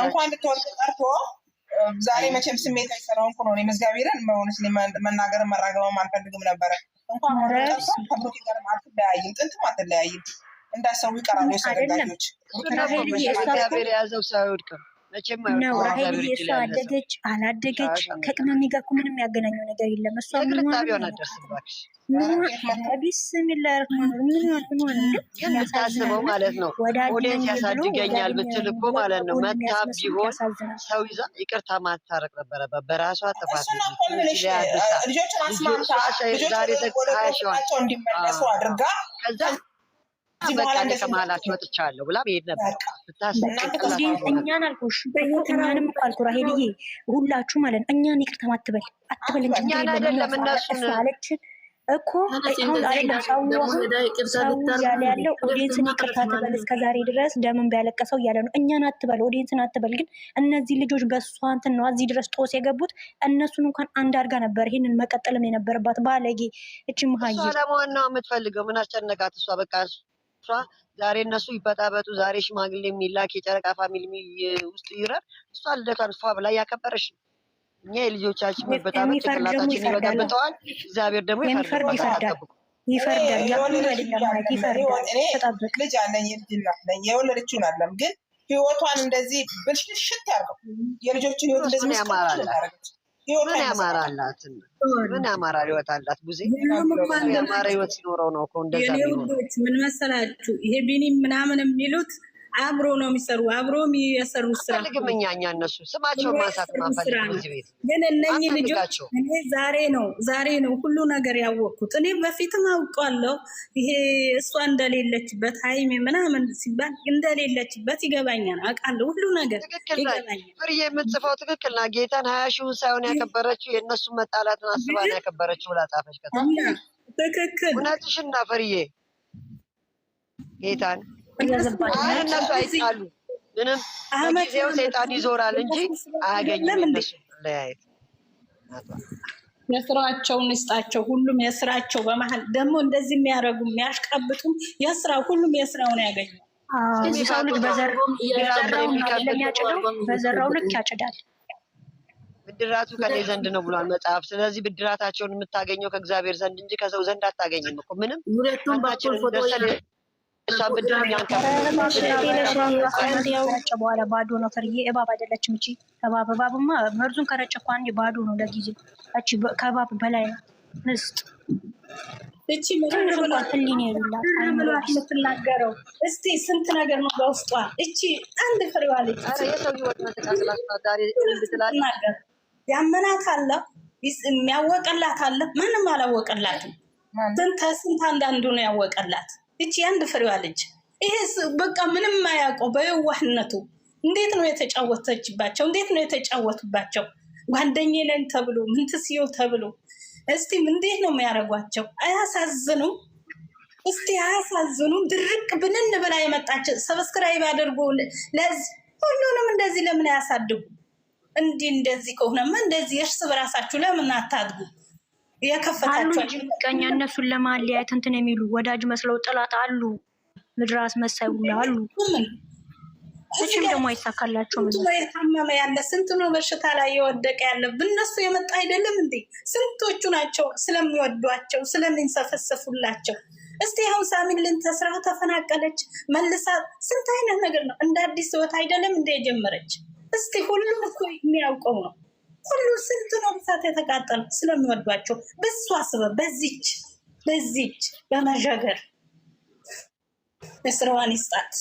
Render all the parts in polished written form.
እንኳን ልትወርቅ ቀርቶ ዛሬ መቼም ስሜት አይሰራውም እኮ ነው። እኔ መዝጋቢርን መሆንስ መናገር መራገም አልፈልግም ነበረ። እንኳን ወርቀርቶ ከብሩክ ጋር አትለያይም፣ ጥንትም አትለያይም። እንዳሰው ይቀራሉ የሰገዳጆች እግዚአብሔር የያዘው ሰው አይወድቅም መቼም ነው። ራሄል እሷ አደገች አላደገች ከቅመሚ ጋር እኮ ምንም ያገናኘው ነገር የለም። እሷ ምን የምታስበው ማለት ነው ኦዲየንስ ያሳድገኛል ብትል እኮ ማለት ነው መታ ቢሆን ሰው ይዛ ይቅርታ ማታረቅ ነበረበት በራሷ ጥፋት ልጆችን አስማምታ ልጆቻቸው እንዲመለሱ አድርጋ ከዛ በቃ ከመሀላቸው ወጥቻለሁ ብላ መሄድ ነበር። እኛን አልኩሽ እኛንም እኮ አልኩ ራሄልዬ ሁላችሁ ማለት ነው እኛን ይቅርታ አትበል እንጂ እኛን አይደለም እነሱን አለችን እኮ አሁን ሰው እያለ ያለው ኦዲየንስን ይቅርታ ትበል እስከዛሬ ድረስ ደምን ቢያለቀሰው እያለ ነው። እኛን አትበል ኦዲየንስን አትበል። ግን እነዚህ ልጆች በእሷ እንትን ነው እዚህ ድረስ ጦስ የገቡት። እነሱን እንኳን አንድ አድርጋ ነበር ይህንን መቀጠልም የነበረባት ባለጌ እቺ መሀይ እሷ ለመሆን ነው የምትፈልገው። ምን አስጨነቃት እሷ በቃ እሷ ዛሬ እነሱ ይበጣበጡ ዛሬ ሽማግሌ የሚላክ የጨረቃ ፋሚሊ ውስጥ ይረር እሷ ልደቷን እሷ ብላ ያከበረሽ ነው። እኛ የልጆቻችን መበጣበጥ ጭንቅላታችን ይበጣበጠዋል። እግዚአብሔር ደግሞ ይፈርዳል። ልጅ አለኝ ልጅ የወለደችውን አለም ግን ህይወቷን እንደዚህ ብልሽት ያርገው የልጆችን ህይወት እንደዚህ ያማራላት ምን ያማራላት ምን ያማራ ህይወት አላት ቡዜ ያማራ ህይወት ሲኖረው ነው እኮ እንደዛ ነው። ምን መሰላችሁ ይሄ ቢኒ ምናምን የሚሉት አብሮ ነው የሚሰሩ አብሮ የሚሰሩ ስራ ፈልግምኛ እነሱ ስማቸው ማንሳት ማፈልግ እዚህ ቤት ግን እነኚህ ልጆች እኔ ዛሬ ነው ሁሉ ነገር ያወቅኩት። እኔ በፊትም አውቃለሁ ይሄ እሷ እንደሌለችበት ሃይሜ ምናምን ሲባል እንደሌለችበት ይገባኛል አውቃለሁ ሁሉ ነገር ይገባኛል። ፍርዬ የምትጽፈው ትክክል ና ጌታን 20 ሺውን ሳይሆን ያከበረችው የእነሱ መጣላትን አስባ ነው ያከበረችው ላጻፈች ከታ ትክክል እውነትሽን ና ፍርዬ ጌታን እነሱ አይጣሉ ምንም በጊዜው ሰይጣን ይዞራል እንጂ አያገኝም። እነሱ ለያየት የስራቸውን ይስጣቸው። ሁሉም የስራቸው በመሀል ደግሞ እንደዚህ የሚያደርጉ የሚያሽቀብጡም የስራው ሁሉም የስራውን ያገኛል። ሰው ልጅ በዘራው ልክ ያጭዳል። ብድራቱ ከኔ ዘንድ ነው ብሏል መጽሐፍ። ስለዚህ ብድራታቸውን የምታገኘው ከእግዚአብሔር ዘንድ እንጂ ከሰው ዘንድ አታገኝም እኮ ምንም በኋላ ባዶ ነው። ፍርዬ እባብ አይደለችም እቺ እባብማ መርዙን ከረጨ እኮ አንዴ ባዶ ነው ለጊዜው። እቺ ከእባብ በላይ ነው። ንስጥ እቺ ህሊና የሌላት የምትናገረው እስቲ ስንት ነገር ነው በውስጧ። እቺ አንድ ፍሬዋ ልጅ የሰው ህይወት ትናገር ያመናት አለ የሚያወቀላት አለ ምንም አላወቀላትም። ስንት አንዳንዱ ነው ያወቀላት። እቺ አንድ ፍሬዋ ልጅ ይሄ በቃ ምንም ማያውቀው በየዋህነቱ እንዴት ነው የተጫወተችባቸው? እንዴት ነው የተጫወቱባቸው? ጓደኛዬ ነን ተብሎ ምንትስየው ተብሎ እስቲ እንዴት ነው የሚያደርጓቸው? አያሳዝኑ? እስቲ አያሳዝኑ? ድርቅ ብንን ብላ የመጣች ሰብስክራይብ አድርጎ ለዚህ ሁሉንም እንደዚህ ለምን አያሳድጉ? እንደዚህ ከሆነማ እንደዚህ እርስ በራሳችሁ ለምን አታድጉ? የከፈታቸው ቀኛ እነሱን ለማለያየት እንትን የሚሉ ወዳጅ መስለው ጥላት አሉ። ምድር አስመሳይ ሁሉ አሉ። እቺም ደግሞ አይሳካላቸውም። የታመመ ያለ ስንት ነው በሽታ ላይ የወደቀ ያለ በእነሱ የመጣ አይደለም እንዴ? ስንቶቹ ናቸው ስለሚወዷቸው ስለሚንሰፈሰፉላቸው። እስቲ አሁን ሳሚልን ተስራ ተፈናቀለች መልሳ ስንት አይነት ነገር ነው እንደ አዲስ ህይወት አይደለም እንደ የጀመረች። እስቲ ሁሉም እኮ የሚያውቀው ነው። ሁሉ ስንት ነው ብሳት የተቃጠሉ ስለሚወዷቸው። በሷ አስበ በዚች በመዠገር እስራዋን ይስጣት።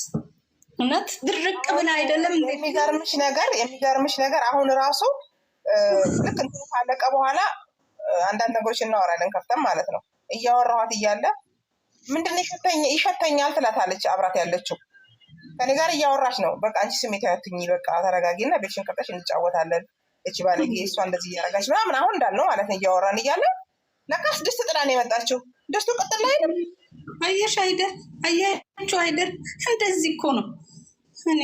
እውነት ድርቅ ብላ አይደለም። የሚገርምሽ ነገር አሁን ራሱ ልክ እንትን ካለቀ በኋላ አንዳንድ ነገሮች እናወራለን ከፍተን ማለት ነው። እያወራኋት እያለ ምንድነው ይሸተኛል ትላታለች አብራት ያለችው ከኔ ጋር እያወራች ነው። በቃ አንቺ ስሜት ያትኝ በቃ ተረጋጊና ቤትሽን ከፍተሽ እንጫወታለን እቺ ባለጌ እሷ እንደዚህ እያረጋች ምናምን አሁን እንዳልነው ማለት ነው። እያወራን እያለ ለካስ ድስት ጥላ ነው የመጣችው። ድስቱ ቅጥል ላይ ነው። አየሽ አይደል? አያችሁ አይደል? እንደዚህ እኮ ነው። እኔ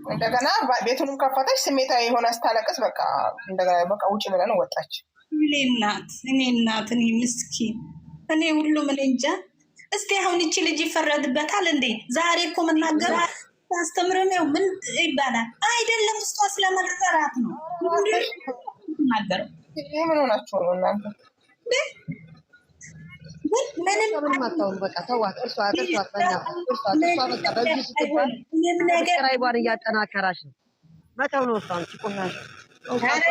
እንደገና ቤቱንም ከፈተች ስሜታዊ የሆነ ስታለቅስ በቃ እንደገና በቃ ውጭ ብለን ወጣች። እኔ እናት እኔ ምስኪን እኔ ሁሉም እኔ እንጃ። እስቲ አሁን እቺ ልጅ ይፈረድበታል እንዴ? ዛሬ እኮ መናገር አስተምረን ነው ምን ይባላል አይደለም። እሷ ስለመረራት ነው ማለት ምን ሆናችሁ ነው እናንተ? ምንም አታውሩ። በቃ ተዋት። እርሷ በቃ በዚህ ስትባል ሰብስክራይቧን እያጠናከራች ነው። መተው ነው እሷን ቆሻሻ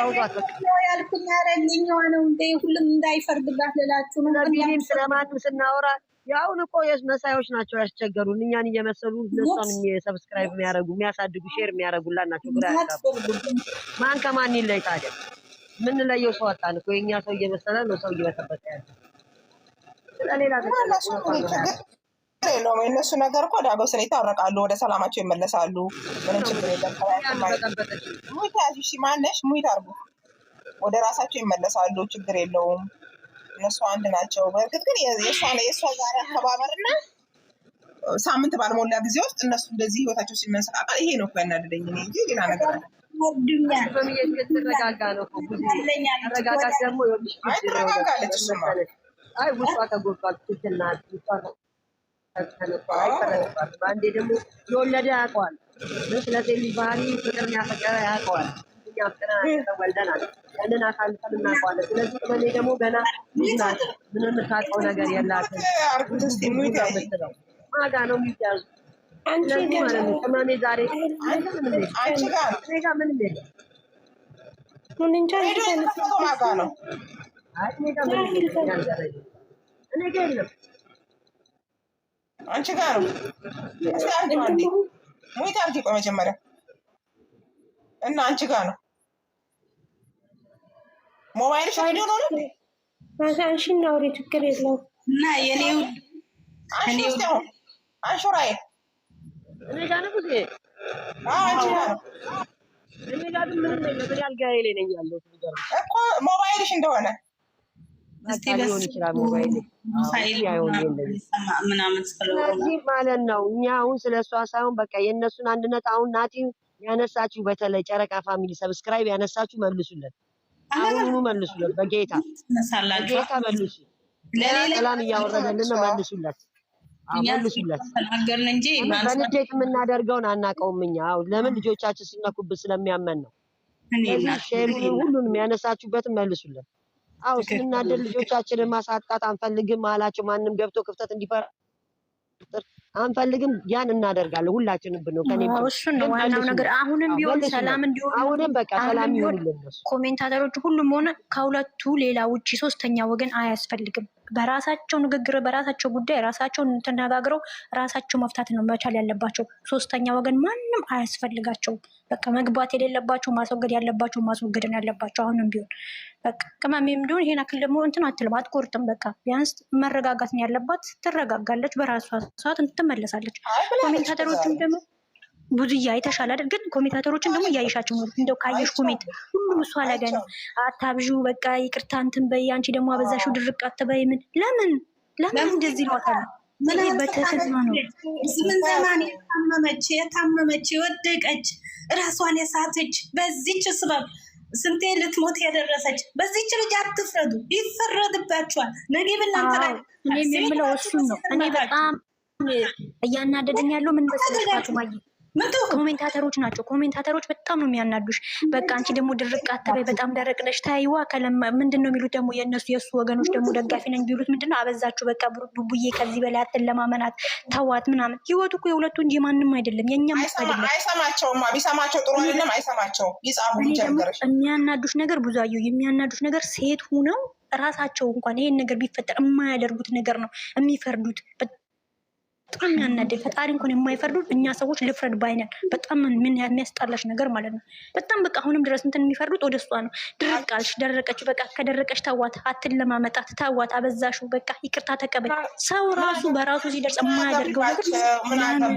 ያልኩኝ አረኝኛዋ ነው እንደ ሁሉም እንዳይፈርድባት ልላችሁ ነው። ቢኒም ስለማንም ስናወራ ያውን እኮ መሳዮች ናቸው ያስቸገሩን። እኛን እየመሰሉ እነሷን ሰብስክራይብ የሚያደርጉ የሚያሳድጉ ሼር የሚያደርጉላት ናቸው። ግራ ያጋቡ። ማን ከማን ይለይ ታዲያ? ምን ለየው ሰው አጣን እኮ የኛ ሰው እየመሰለ ነው ሰው እየበተበተ ያለ። ስለሌላ ነው የእነሱ ነገር እኮ ዳጎ ስለ ይታረቃሉ፣ ወደ ሰላማቸው ይመለሳሉ። ምንም ችግር የለም። ሙይታሽ ማነሽ ሙይት አርጉ፣ ወደ ራሳቸው ይመለሳሉ። ችግር የለውም። እነሱ አንድ ናቸው። በእርግጥ ግን የእሷ ዛሬ አከባበርና ሳምንት ባልሞላ ጊዜ ውስጥ እነሱ እንደዚህ ህይወታቸው ሲመሰቃቀል ይሄ ነው እኮ ያናደደኝ እንጂ ሌላ ነገር አለ። ተረጋጋ ነው እኮ ተረጋጋት። ደግሞ ተረጋጋለች እሱማ። አይ ውስጧ ተጎድቷል። ትክክል ናት። በአንዴ ደግሞ የወለደ ያውቀዋል። ስለዚህ ልጅ ባህሪ ፍቅር ያፈቀረ ያውቀዋል። እኛ ፍቅር ወልደናል። ያንን አሳልፈን እናውቀዋለን። ስለዚህ እኔ ደግሞ ገና ልጅ ናት። ምንም የምታውቀው ነገር የላትም። ምትለው ማጋ ነው የሚያዙ ስለዚህ ማለት ነው። ቅመሜ ዛሬ ምንም የለም። ማጋ ነው እኔ ጋ የለም። አንቺ ጋር ነው። እስኪ አንድ አንዴ ሙይት አርጊ። ቆይ መጀመሪያ እና አንቺ ጋር ነው ሞባይልሽ ቪዲዮ ነው እንዴ? አንቺ ነው ወሬ ችግር የለውም። እና የኔው አንሹራዬ እኔ ጋር ነው ብዙ አንቺ ጋር ነው። እኔ ጋር ምን ነው ምን ያልጋዬ ላይ ነኝ ያለው እኮ ሞባይልሽ እንደሆነ ሊሆን ይችላል። ሞባይል ምናምን ስለዚህ ማለት ነው። እኛ አሁን ስለሷ ሳይሆን በቃ የእነሱን አንድነት አሁን ናቲ ያነሳችሁ፣ በተለይ ጨረቃ ፋሚሊ ሰብስክራይብ ያነሳችሁ መልሱለት፣ አሁኑኑ መልሱለት። በጌታ መልሱ። ሰላም እያወረደልን ነው። መልሱለት፣ መልሱለት። በንዴት የምናደርገውን አናውቀውም እኛ። አሁን ለምን ልጆቻችን ሲነኩብን ስለሚያመን ነው። ሁሉንም ያነሳችሁበትን መልሱለት። አው ስንናደድ ልጆቻችንን ማሳጣት አንፈልግም አላቸው። ማንም ገብቶ ክፍተት እንዲፈጥር አንፈልግም። ያን እናደርጋለን ሁላችንም ብነው ከኔም እሱ ነው ዋናው ነገር። አሁንም ቢሆን ሰላም እንዲሆን አሁንም በቃ ሰላም ይሆንልን። ኮሜንታተሮች ሁሉም ሆነ ከሁለቱ ሌላ ውጪ ሶስተኛ ወገን አያስፈልግም። በራሳቸው ንግግር በራሳቸው ጉዳይ ራሳቸውን ተነጋግረው ራሳቸው መፍታት ነው መቻል ያለባቸው። ሶስተኛ ወገን ማንም አያስፈልጋቸውም። በቃ መግባት የሌለባቸው ማስወገድ ያለባቸው ማስወገድ ነው ያለባቸው። አሁንም ቢሆን በቃ ቅመሜም ቢሆን ይሄን አክል ደግሞ እንትን አትልም አትቆርጥም። በቃ ቢያንስ መረጋጋት ነው ያለባት። ትረጋጋለች፣ በራሷ ሰዓት ትመለሳለች። ኮሜንታተሮችም ደግሞ ብዙያ የተሻለ አይደል? ግን ኮሜንታተሮችን ደግሞ እያይሻቸው ነው። እንደው ካየሽ ኮሜንት ሁሉም እሷ ላይ ነው። አታብዡ፣ በቃ ይቅርታ እንትን በይ፣ አንቺ ደግሞ አበዛሽው፣ ድርቅ አትበይ። ለምን እንደዚህ ይሏታል? ምን በተከታታይ ነው ምን ዘማን የታመመች የወደቀች ራሷን የሳተች በዚህች ስበብ ስንቴ ልትሞት የደረሰች በዚህች ልጅ አትፍረዱ፣ ይፈረድባችኋል። ነገ ብናንተ ላይ እኔ የምለው እሱን ነው። እኔ በጣም እያናደደኝ ያለው ምን መሰለሽ ማየ ኮሜንታተሮች ናቸው። ኮሜንታተሮች በጣም ነው የሚያናዱሽ። በቃ አንቺ ደግሞ ድርቅ አትበይ፣ በጣም ደረቅ ነሽ፣ ታይዋ ምንድን ነው የሚሉት ደግሞ የእሱ ወገኖች ደግሞ ደጋፊ ነኝ ቢሉት ምንድነው አበዛችሁ፣ በቃ ቡቡዬ ከዚህ በላይ አትለማመናት፣ ተዋት ምናምን። ህይወቱ እኮ የሁለቱ እንጂ ማንም አይደለም፣ የኛም አይደለም። አይሰማቸውማ። ቢሰማቸው ጥሩ አይደለም። አይሰማቸውም። ይጻፉ ይጀምርሽ። የሚያናዱሽ ነገር ብዙአየሁ፣ የሚያናዱሽ ነገር ሴት ሁነው ራሳቸው እንኳን ይሄን ነገር ቢፈጠር የማያደርጉት ነገር ነው የሚፈርዱት። በጣም ያናደድ። ፈጣሪ እንኳን የማይፈርዱት እኛ ሰዎች ልፍረድ ባይነን። በጣም ምን የሚያስጣላሽ ነገር ማለት ነው። በጣም በቃ አሁንም ድረስ እንትን የሚፈርዱት ወደ እሷ ነው። ድርቃልሽ፣ ደረቀች፣ በቃ ከደረቀች ተዋት፣ አትለማመጣት፣ ተዋት፣ አበዛሹ፣ በቃ ይቅርታ ተቀበል። ሰው ራሱ በራሱ ሲደርስ የማያደርገው ነገር ለምን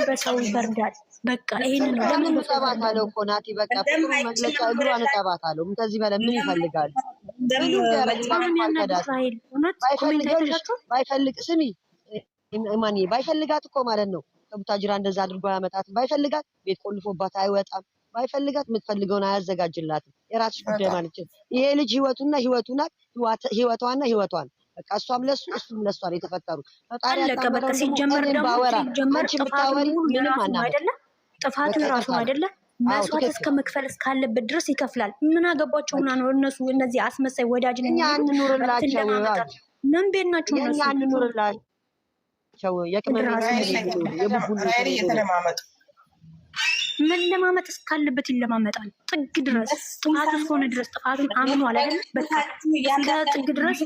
በሰው ይፈርዳል? በቃ ይሄን ነው። ለምን ተባት አለው እኮ ናቲ። በቃ ጥሩ መግለጫ እግሯን ተባት አለው። ከዚህ በላይ ምን ይፈልጋል? ባይፈልግ ስሚ ማን ባይፈልጋት እኮ ማለት ነው ከቡታጅራ እንደዛ አድርጎ ያመጣት። ባይፈልጋት ቤት ቆልፎባት አይወጣም። ባይፈልጋት የምትፈልገውን አያዘጋጅላትም። የራስሽ ጉዳይ ማለት ነው። ይሄ ልጅ ህይወቱና ህይወቱ ናት፣ ህይወቷና ህይወቷን በቃ እሷም ለሱ እሱም ለሷ ነው የተፈጠሩ። ፈጣሪ አለቀ በቃ። ሲጀመር ደግሞ ሲጀመር ጥፋቱ ሙሉ የራሱ ነው አይደለ? ጥፋቱ የራሱ ነው አይደለ? መስዋዕት እስከ መክፈል እስካለበት ድረስ ይከፍላል። ምን አገባቸውና ነው እነሱ እነዚህ አስመሳይ ወዳጅ ነው አንኑርላቸው። ምን ቤት ናቸው እነሱ? አንኑርላቸው። የቅመም የተለማመጡ መለማመጥ እስካለበት ይለማመጣል። ጥግ ድረስ ጥፋቱ እስከሆነ ድረስ ጥፋቱን አምኗል አይደል? በቃ እስከ ጥግ ድረስ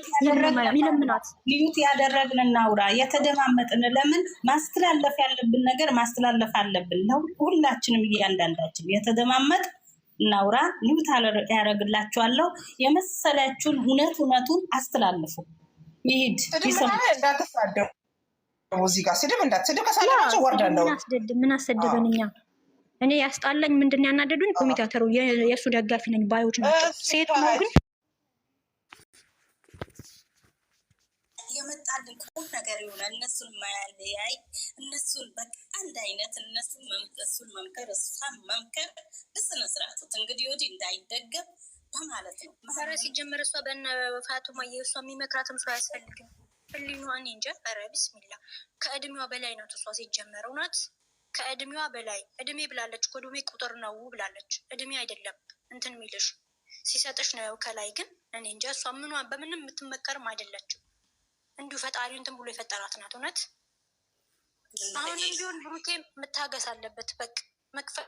ይለምናት። ልዩት ያደረግን እናውራ፣ የተደማመጥን ለምን ማስተላለፍ ያለብን ነገር ማስተላለፍ አለብን። ሁላችንም እያንዳንዳችን የተደማመጥ እናውራ። ልዩት ያደረግላችኋለሁ። የመሰላችሁን እውነቱን አስተላልፉ። ይሄድ እንዳትሳደቡ እዚህ ጋር ስድብ እንዳትስድብ ከሳላቸው ወርዳለሁ። ምን አሰደበን እኛ? እኔ ያስጣላኝ ምንድን ያናደዱኝ ኮሚቴተሩ የእሱ ደጋፊ ነኝ ባዮች ናቸው። ሴት ነው ግን የመጣልን ቁም ነገር የሆነ እነሱን ማያለያይ እነሱን በቃ አንድ አይነት እነሱን መምከር እሷን መምከር በስነ ስርዓቱ እንግዲህ ወዲህ እንዳይደገም በማለት ነው። ኧረ ሲጀመር እሷ በእነ ፋጡማ የእሷ የሚመክራትም ሰው አያስፈልግም። ህሊኗን እንጃ። ኧረ ቢስሚላ ከእድሜዋ በላይ ነው እሷ ሲጀመር እውነት ከእድሜዋ በላይ እድሜ ብላለች እኮ እድሜ ቁጥር ነው ብላለች። እድሜ አይደለም እንትን የሚልሽ ሲሰጥሽ ነው። ከላይ ግን እኔ እንጃ እሷ በምንም የምትመከርም አይደለችም። እንዲሁ ፈጣሪ እንትን ብሎ የፈጠራት ናት። እውነት አሁንም ቢሆን ብሩኬ መታገስ አለበት። በቃ መክፈል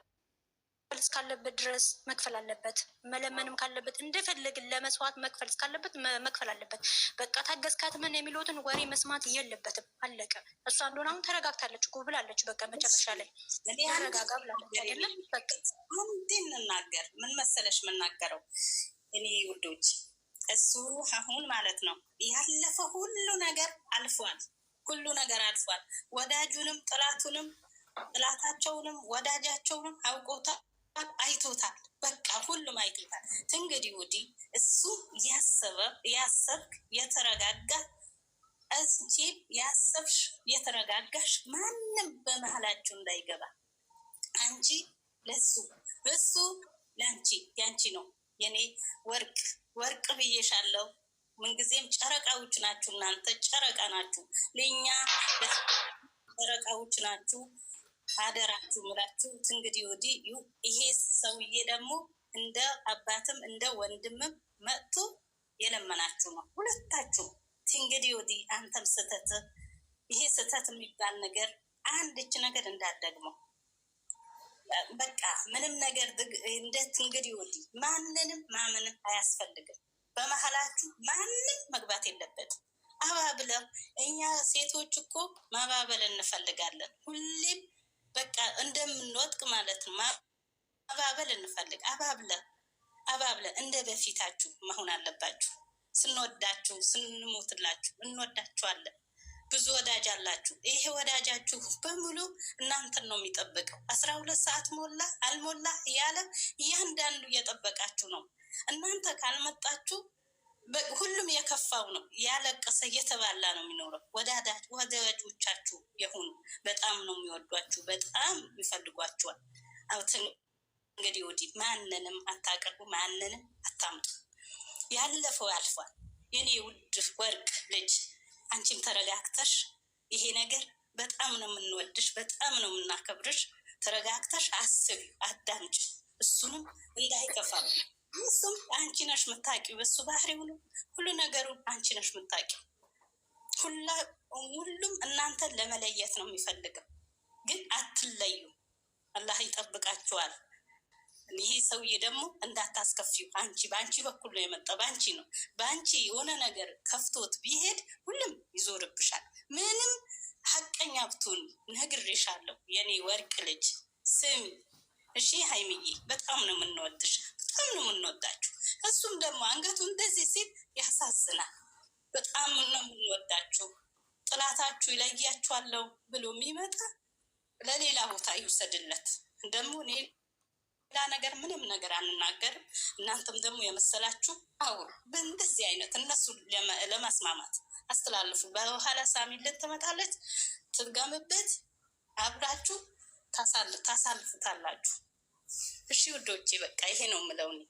እስካለበት ድረስ መክፈል አለበት። መለመንም ካለበት እንደፈለግን ለመስዋዕት መክፈል እስካለበት መክፈል አለበት። በቃ ታገስካት ምን የሚሉትን ወሬ መስማት የለበትም። አለቀ። እሷ እንደሆነ አሁን ተረጋግታለች እኮ ብላለች። በቃ መጨረሻ ላይ ተረጋጋ ብላለች አይደለም? በቃ አንዴ እንናገር። ምን መሰለሽ የምናገረው እኔ ውዶች፣ እሱ አሁን ማለት ነው ያለፈ ሁሉ ነገር አልፏል። ሁሉ ነገር አልፏል። ወዳጁንም ጥላታቸውንም ወዳጃቸውንም አውቆታል፣ አይቶታል። በቃ ሁሉም አይቶታል። እንግዲህ ወዲህ እሱ ያሰብክ የተረጋጋ እንጂ ያሰብሽ የተረጋጋሽ ማንም በመሀላችሁ እንዳይገባ። አንቺ ለሱ እሱ ለአንቺ ያንቺ ነው። የኔ ወርቅ ብዬሻለሁ። ምንጊዜም ጨረቃዎች ናችሁ። እናንተ ጨረቃ ናችሁ፣ ለእኛ ጨረቃዎች ናችሁ። አደራችሁ ምላችሁ እንግዲህ ወዲህ ይሄ ሰውዬ ደግሞ እንደ አባትም እንደ ወንድምም መጥቶ የለመናችሁ ነው ሁለታችሁ። እንግዲህ ወዲህ አንተም ይሄ ስህተት የሚባል ነገር አንድች ነገር እንዳትደግመው። በቃ ምንም ነገር እንደት እንግዲህ ወዲህ ማንንም ማመንም አያስፈልግም። በመሀላችሁ ማንም መግባት የለበትም። አባብለው እኛ ሴቶች እኮ ማባበል እንፈልጋለን ሁሌም በቃ እንደምንወጥቅ ማለት ነው። አባበል እንፈልግ። አባብለ እንደ በፊታችሁ መሆን አለባችሁ። ስንወዳችሁ ስንሞትላችሁ እንወዳችኋለን። ብዙ ወዳጅ አላችሁ። ይሄ ወዳጃችሁ በሙሉ እናንተን ነው የሚጠብቀው። 12 ሰዓት ሞላ አልሞላ እያለ እያንዳንዱ እየጠበቃችሁ ነው። እናንተ ካልመጣችሁ ሁሉም የከፋው ነው። ያለቀሰ እየተባላ ነው የሚኖረው። ወዳጆቻችሁ የሆኑ በጣም ነው የሚወዷችሁ፣ በጣም ይፈልጓችኋል። እንግዲህ ወዲህ ማንንም አታቀርቡ፣ ማንንም አታምጡ። ያለፈው ያልፏል። የኔ ውድ ወርቅ ልጅ አንቺም ተረጋግተሽ ይሄ ነገር በጣም ነው የምንወድሽ፣ በጣም ነው የምናከብርሽ። ተረጋግተሽ አስቢ፣ አዳምጪ። እሱንም እንዳይከፋ እሱም አንቺ ነሽ የምታውቂው። በሱ ባህሪ ሁሉ ነገሩ አንቺ ነሽ የምታውቂው። ሁሉም እናንተን ለመለየት ነው የሚፈልገው፣ ግን አትለዩ። አላህ ይጠብቃችኋል። ይሄ ሰውዬ ደግሞ እንዳታስከፊው። በአንቺ በኩል ነው የመጣው፣ በአንቺ ነው። በአንቺ የሆነ ነገር ከፍቶት ቢሄድ ሁሉም ይዞርብሻል። ምንም ሀቀኛ ብትሆን ነግሬሻለሁ። የኔ ወርቅ ልጅ ስሚ እሺ። ሀይሚዬ በጣም ነው የምንወድሽ፣ በጣም ነው የምንወዳችሁ። እሱም ደግሞ አንገቱ እንደዚህ ሲል ያሳዝናል። በጣም ነው የምንወዳችሁ። ጥላታችሁ ይለያችኋለሁ ብሎ የሚመጣ ለሌላ ቦታ ይውሰድለት። ደግሞ ሌላ ነገር ምንም ነገር አንናገርም። እናንተም ደግሞ የመሰላችሁ አውሩ። በእንደዚህ አይነት እነሱ ለማስማማት አስተላልፉ። በኋላ ሳሚልን ትመጣለች፣ ትድገምበት፣ አብራችሁ ታሳልፉታላችሁ። እሺ ውዶቼ፣ በቃ ይሄ ነው የምለው እኔ።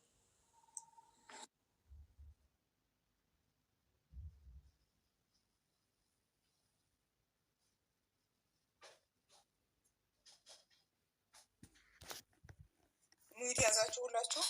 ሙይት ያዛችሁ ሁላችሁ